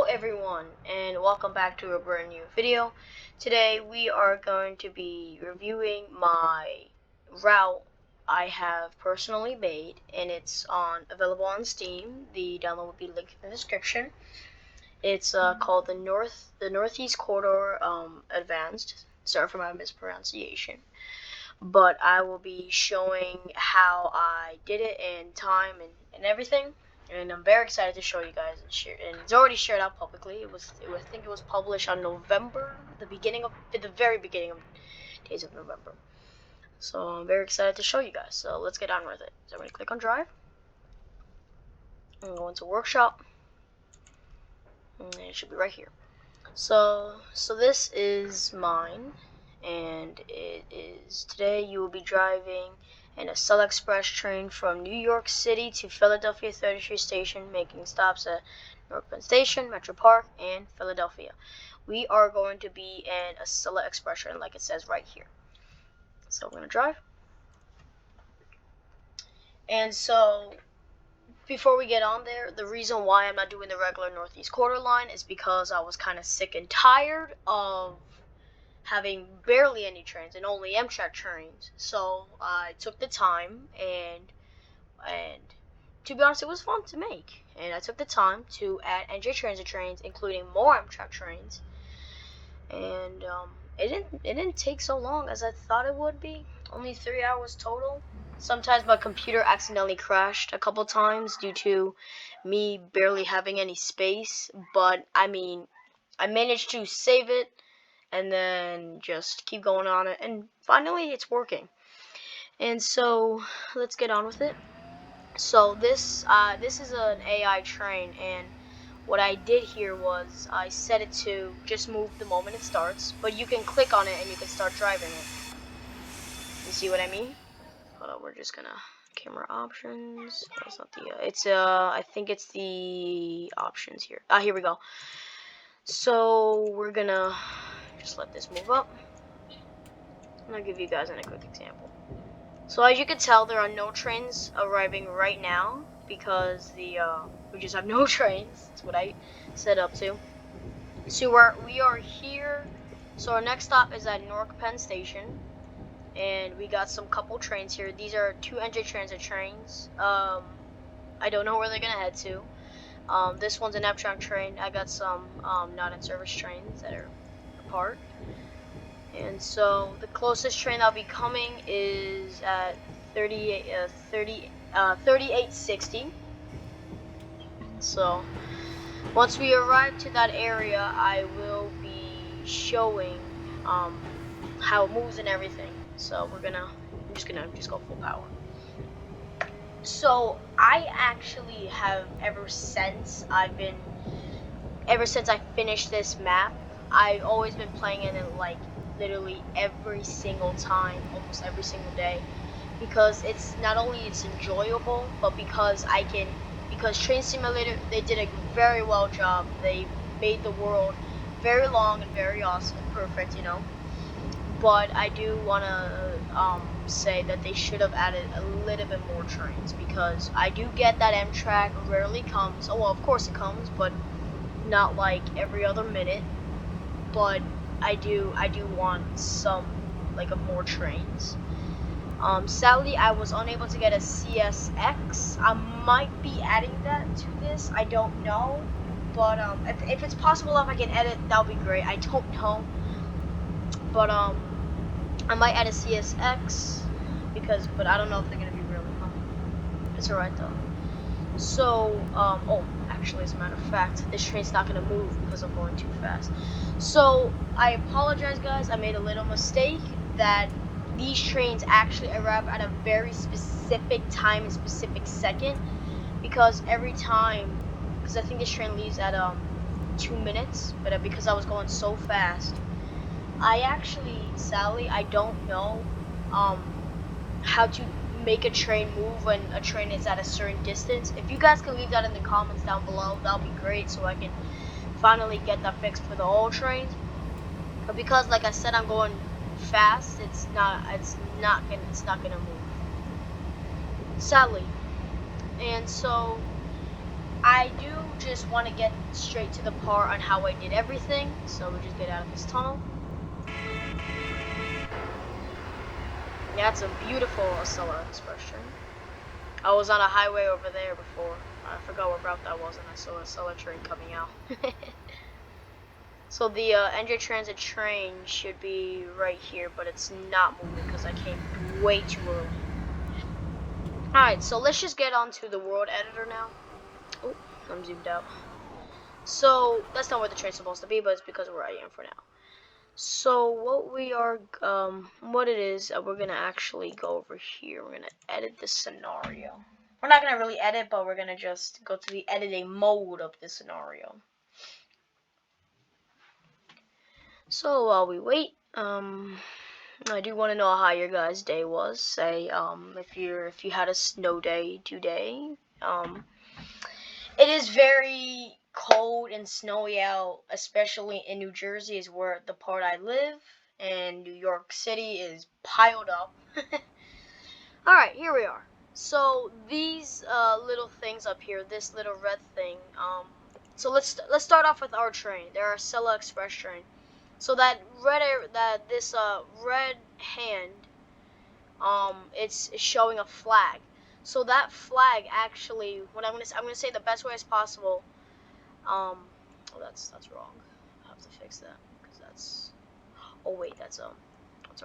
Hello everyone, and welcome back to a brand new video. Today we are going to be reviewing my route I have personally made, and it's available on Steam. The download will be linked in the description. It's called the Northeast Corridor Advanced. Sorry for my mispronunciation, but I will be showing how I did it in time and everything. And I'm very excited to show you guys and share. And it's already shared out publicly. I think it was published on November, the very beginning of days of November. So I'm very excited to show you guys. So let's get on with it. So I'm gonna click on Drive. I'm going to Workshop, and it should be right here. So this is mine, and it is today. You will be driving in a Cell Express train from New York City to Philadelphia 30th Street Station, making stops at Newark Penn Station, Metro Park, and Philadelphia. We are going to be in a Cell Express train, like it says right here. So I'm going to drive. And so before we get on there, the reason why I'm not doing the regular Northeast Quarter line is because I was kind of sick and tired of having barely any trains and only Amtrak trains. So I took the time, and to be honest, it was fun to make. And I took the time to add NJ Transit trains, including more Amtrak trains. And it didn't take so long as I thought it would be. Only 3 hours total. Sometimes my computer accidentally crashed a couple times due to me barely having any space, but I mean, I managed to save it and then just keep going on it, and finally it's working. And so let's get on with it. So this is an AI train, and what I did here was I set it to just move the moment it starts, but you can click on it and you can start driving it. You see what I mean? Hold on, we're just gonna camera options. That's not the I think it's the options here. Here we go. So we're gonna just let this move up. I'm gonna give you guys a quick example. So as you can tell, there are no trains arriving right now because we just have no trains. That's what I set up to. So we are here. So our next stop is at Newark Penn Station, and we got some couple trains here. These are 2 NJ Transit trains. I don't know where they're gonna head to. This one's an Amtrak train. I got some not in service trains that are apart. And so the closest train that'll be coming is at 3860. So once we arrive to that area, I will be showing how it moves and everything. So I'm just gonna go full power. So I actually have ever since I finished this map, I've always been playing it like literally every single time, almost every single day, because it's not only it's enjoyable, but because Train Simulator, they did a very well job. They made the world very long and very awesome, perfect, you know. But I do want to say that they should have added a little bit more trains, because I do get that Amtrak rarely comes. Oh well, of course it comes, but not like every other minute. But I do want some more trains. Sadly, I was unable to get a CSX. I might be adding that to this. I don't know, but if it's possible, if I can edit, that would be great. I don't know, but I might add a CSX but I don't know if they're gonna be really fun. It's alright though. So oh, actually, as a matter of fact, this train's not gonna move because I'm going too fast. So I apologize, guys. I made a little mistake that these trains actually arrive at a very specific time and specific second, because every time, because I think this train leaves at 2 minutes, but because I was going so fast, I actually, sadly, I don't know how to make a train move when a train is at a certain distance. If you guys can leave that in the comments down below, that'll be great, so I can finally get that fixed for the old trains. But because, like I said, I'm going fast, it's not gonna move, sadly. And so I do just want to get straight to the part on how I did everything, so we just get out of this tunnel. Yeah, it's a beautiful Acela expression. I was on a highway over there before. I forgot what route that was, and I saw a Acela train coming out. So the NJ Transit train should be right here, but it's not moving because I came way too early. Alright, so let's just get on to the world editor now. Oh, I'm zoomed out. So that's not where the train's supposed to be, but it's because of where I am for now. So what we are, what it is, we're gonna actually go over here. We're gonna edit this scenario. We're not gonna really edit, but we're gonna just go to the editing mode of this scenario. So while we wait, I do want to know how your guys' day was. Say, if you had a snow day today. It is very cold and snowy out, especially in New Jersey, is where the part I live, and New York City is piled up. All right, here we are. So these little things up here, this little red thing. So let's start off with our train. There are Acela Express train. So that this red hand, it's showing a flag. So that flag actually, what I'm gonna say the best way as possible. Oh, that's wrong. I have to fix that because that's. Oh wait, that's our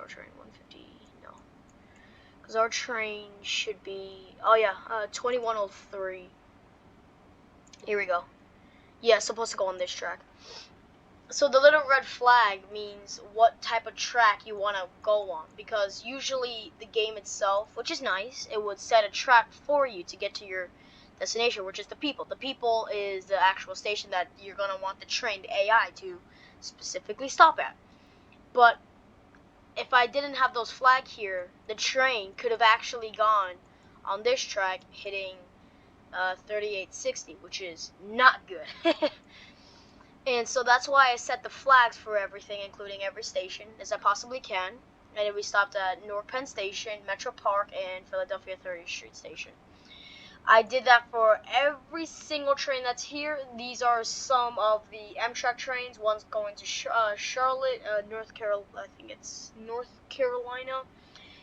train 150. No, because our train should be. Oh yeah, 2103. Here we go. Yeah, it's supposed to go on this track. So the little red flag means what type of track you want to go on, because usually the game itself, which is nice, it would set a track for you to get to your destination, which is the people. The people is the actual station that you're going to want the train, the AI, to specifically stop at. But if I didn't have those flag here, the train could have actually gone on this track hitting 3860, which is not good. And so that's why I set the flags for everything, including every station, as I possibly can. And we stopped at Newark Penn Station, Metro Park, and Philadelphia 30th Street Station. I did that for every single train that's here. These are some of the Amtrak trains. One's going to Charlotte, North Carolina. I think it's North Carolina,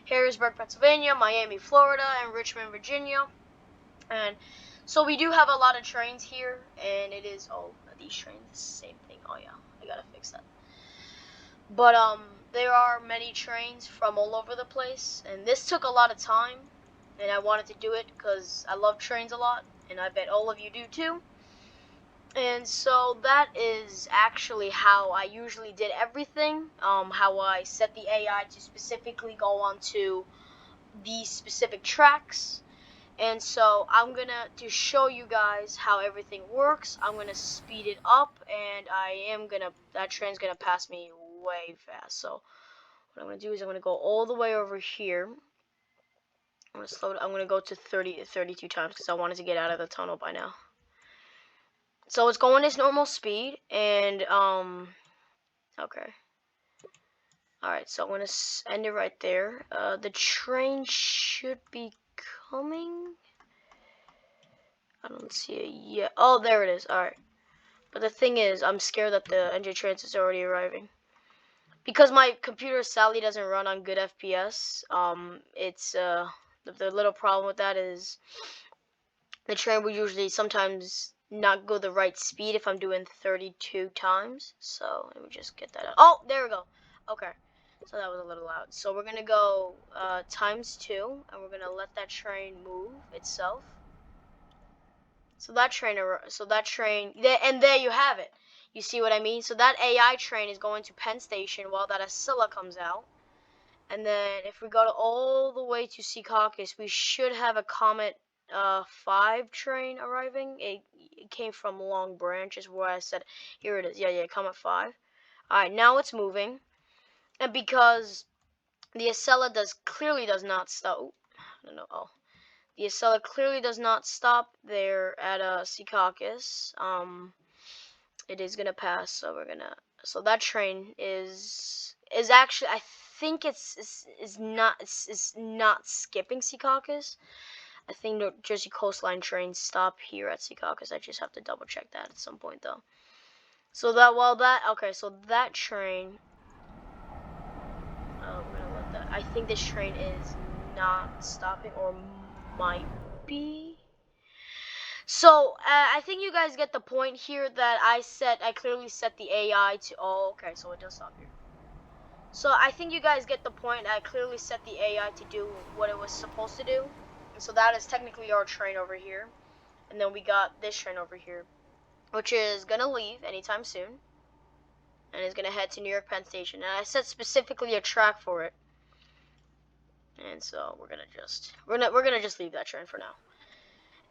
Harrisburg, Pennsylvania, Miami, Florida, and Richmond, Virginia. And so we do have a lot of trains here, and it is, oh, these trains, same thing. Oh yeah, I gotta fix that. But there are many trains from all over the place, and this took a lot of time, and I wanted to do it because I love trains a lot, and I bet all of you do too. And so that is actually how I usually did everything, how I set the AI to specifically go onto these specific tracks. And so I'm gonna to show you guys how everything works. I'm gonna speed it up, and that train's gonna pass me way fast. So what I'm gonna do is I'm gonna go all the way over here. I'm gonna slow it. I'm gonna go to 32 times because I wanted to get out of the tunnel by now. So it's going its normal speed, and okay. Alright, so I'm gonna end it right there. The train should be coming. I don't see it yet. Oh, there it is. Alright. But the thing is, I'm scared that the NJ Transit is already arriving. Because my computer sadly doesn't run on good FPS, it's, the little problem with that is the train will usually sometimes not go the right speed if I'm doing 32 times. So, let me just get that out. Oh, there we go. Okay. So that was a little loud. So we're going to go, times 2, and we're going to let that train move itself. So that train, and there you have it. You see what I mean? So that AI train is going to Penn Station while that Acela comes out. And then if we go all the way to Secaucus, we should have a Comet 5 train arriving. It came from Long Branch, is where I said, here it is. Yeah, Comet 5. Alright, now it's moving. And because the Acela clearly does not stop. Ooh, I don't know. Oh. The Acela clearly does not stop there at Secaucus. It is gonna pass, so we're gonna. So that train is actually, I think it's not skipping Secaucus. I think New Jersey Coastline trains stop here at Secaucus. I just have to double check that at some point though. So so that train. We're gonna let that. I think this train is not stopping, or might be. So I think you guys get the point here that I clearly set the AI to. Oh, okay, so it does stop here. So I think you guys get the point. I clearly set the AI to do what it was supposed to do. And so that is technically our train over here. And then we got this train over here, which is gonna leave anytime soon. And is gonna head to New York Penn Station. And I set specifically a track for it. And so we're gonna just leave that train for now.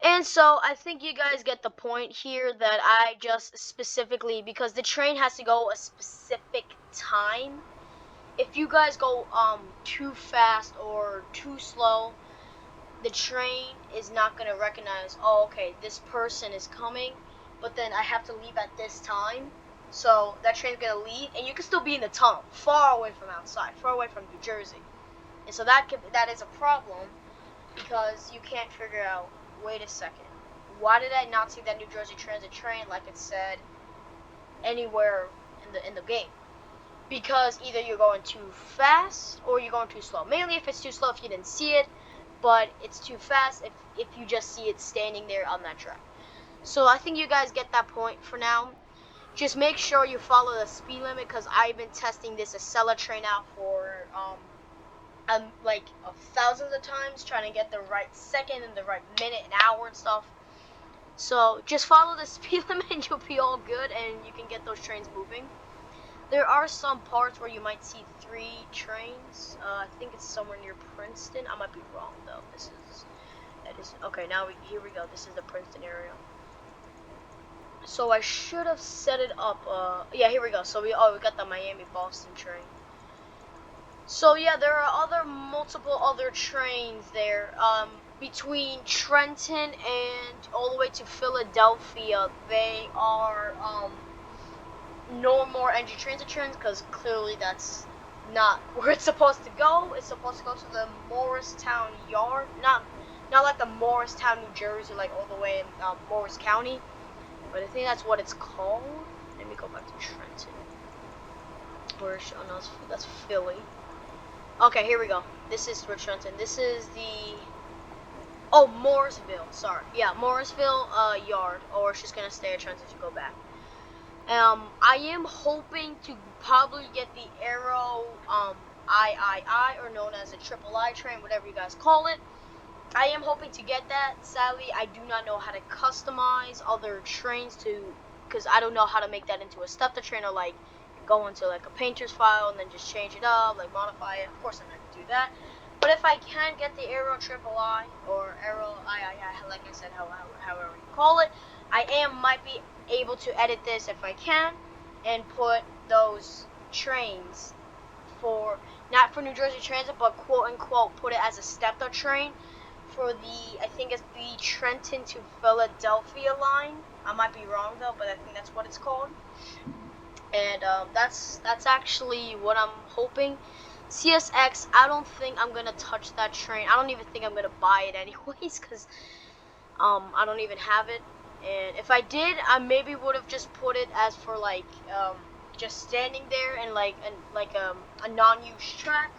And so I think you guys get the point here that I just specifically, because the train has to go a specific time. If you guys go too fast or too slow, the train is not gonna recognize, oh, okay, this person is coming, but then I have to leave at this time. So that train's gonna leave, and you can still be in the tunnel, far away from outside, far away from New Jersey. And so that is a problem, because you can't figure out, wait a second, why did I not see that New Jersey Transit train like it said anywhere in the game? Because either you're going too fast or you're going too slow. Mainly if it's too slow if you didn't see it, but it's too fast if you just see it standing there on that track. So I think you guys get that point for now. Just make sure you follow the speed limit, because I've been testing this Acela train out for like thousands of times, trying to get the right second and the right minute and hour and stuff. So just follow the speed limit and you'll be all good, and you can get those trains moving. There are some parts where you might see 3 trains. I think it's somewhere near Princeton. I might be wrong though. Okay. Now here we go. This is the Princeton area. So I should have set it up. Yeah, here we go. So we got the Miami-Boston train. So yeah, there are multiple other trains there. Between Trenton and all the way to Philadelphia, they are no more NG Transit trains, because clearly that's not where it's supposed to go. It's supposed to go to the Morristown Yard, not like the Morristown, New Jersey, like all the way in Morris County, but I think that's what it's called. Let me go back to Trenton. No, that's Philly. Okay, here we go. This is for Trenton. This is Morrisville. Sorry, yeah, Morrisville Yard, or it's just gonna stay at Trenton to go back. I am hoping to probably get the Aero III, or known as a triple I train, whatever you guys call it. I am hoping to get that. Sadly, I do not know how to customize other trains because I don't know how to make that into a stepper train, or like go into like a painter's file and then just change it up, like modify it. Of course I'm not gonna do that. But if I can get the Aero triple I, or Aero III, like I said, however you call it, I might be able to edit this if I can, and put those trains not for New Jersey Transit, but quote unquote put it as a stepped-up train for I think it's the Trenton to Philadelphia line. I might be wrong though, but I think that's what it's called. And that's actually what I'm hoping. CSX, I don't think I'm gonna touch that train. I don't even think I'm gonna buy it anyways, because I don't even have it. And if I did, I maybe would have just put it as for like just standing there and like a non-use track.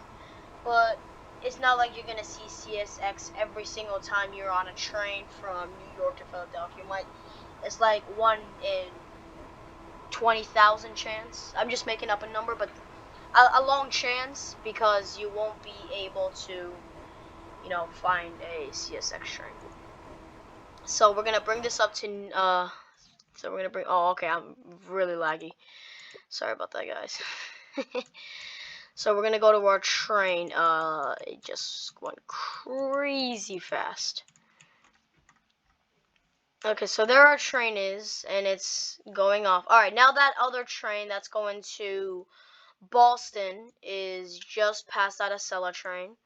But it's not like you're gonna see CSX every single time you're on a train from New York to Philadelphia. It's like 1 in 20,000 chance. I'm just making up a number, but a long chance, because you won't be able to, find a CSX train. So we're gonna bring this up to oh, okay, I'm really laggy. Sorry about that, guys. So we're gonna go to our train. It just went crazy fast. Okay, so there our train is, and it's going off. Alright, now that other train that's going to Boston is just past that Acela train.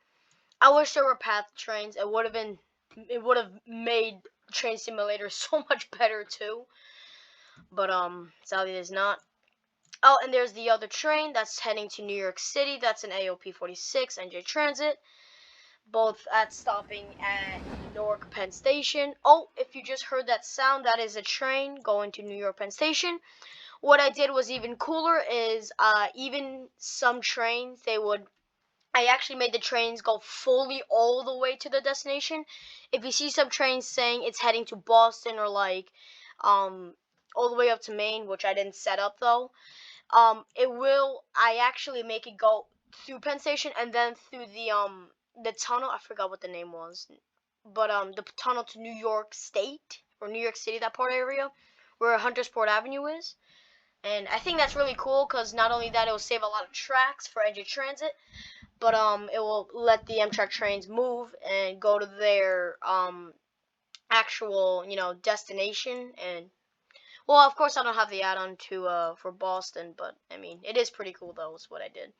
I wish there were path trains. It would have made Train Simulator so much better too. But sadly there's not. Oh, and there's the other train that's heading to New York City. That's an AOP 46 NJ Transit. both at stopping at Newark Penn Station. Oh, if you just heard that sound, that is a train going to New York Penn Station. What I did was even cooler is even some trains, I actually made the trains go fully all the way to the destination. If you see some trains saying it's heading to Boston or like all the way up to Maine, which I didn't set up though, I actually make it go through Penn Station and then through the tunnel. I forgot what the name was, but the tunnel to New York State or New York City, that part area where Huntersport Avenue is. And I think that's really cool because not only that, it will save a lot of tracks for NJ Transit, but it will let the Amtrak trains move and go to their actual destination. And well, of course I don't have the add-on to for Boston, but I mean it is pretty cool though. Is what I did.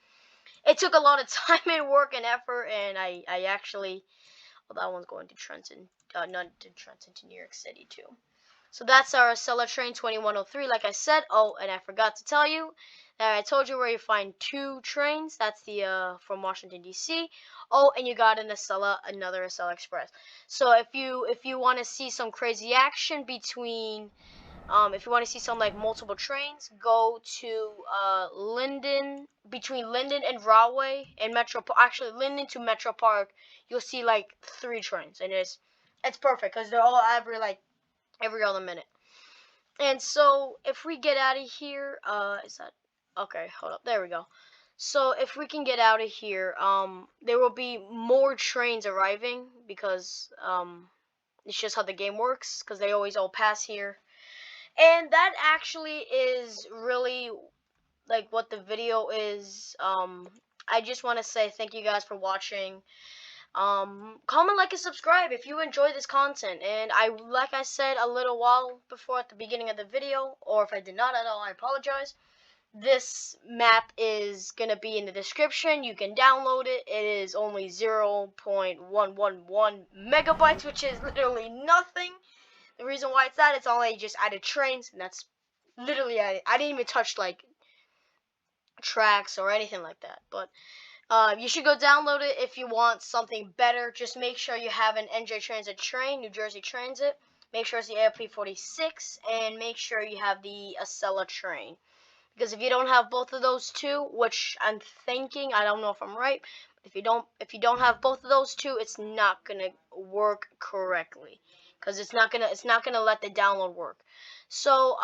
It took a lot of time and work and effort, and I actually, well, that one's going to Trenton, not to Trenton, to New York City too. So that's our Acela train 2103, like I said. Oh, and I forgot to tell you that I told you where you find two trains. That's the from Washington D.C. Oh, and you got an Acela, another Acela Express. So if you want to see some crazy action between if you want to see some like multiple trains, go to Linden, between Linden and Rahway and Metro. Actually, Linden to Metro Park, you'll see like 3 trains, and it's perfect because they're all every other minute. And so if we get out of here, is that okay? Hold up, there we go. So if we can get out of here, there will be more trains arriving because it's just how the game works. Because they always all pass here. And that actually is really like what the video is. I just want to say thank you guys for watching. Comment, like, and subscribe if you enjoy this content. And like I said a little while before at the beginning of the video, or if I did not at all, I apologize. This map is gonna be in the description. You can download it. It is only 0.111 megabytes, which is literally nothing. The reason why it's that, it's only just added trains, and that's literally I didn't even touch like tracks or anything like that. But you should go download it if you want something better. Just make sure you have an NJ Transit train, New Jersey Transit. Make sure it's the ALP 46, and make sure you have the Acela train. Because if you don't have both of those two, which I'm thinking, I don't know if I'm right, but if you don't have both of those two, it's not gonna work correctly. Because it's not gonna let the download work. So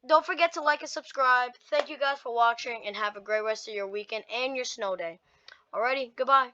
don't forget to like and subscribe. Thank you guys for watching, and have a great rest of your weekend and your snow day. Alrighty, goodbye.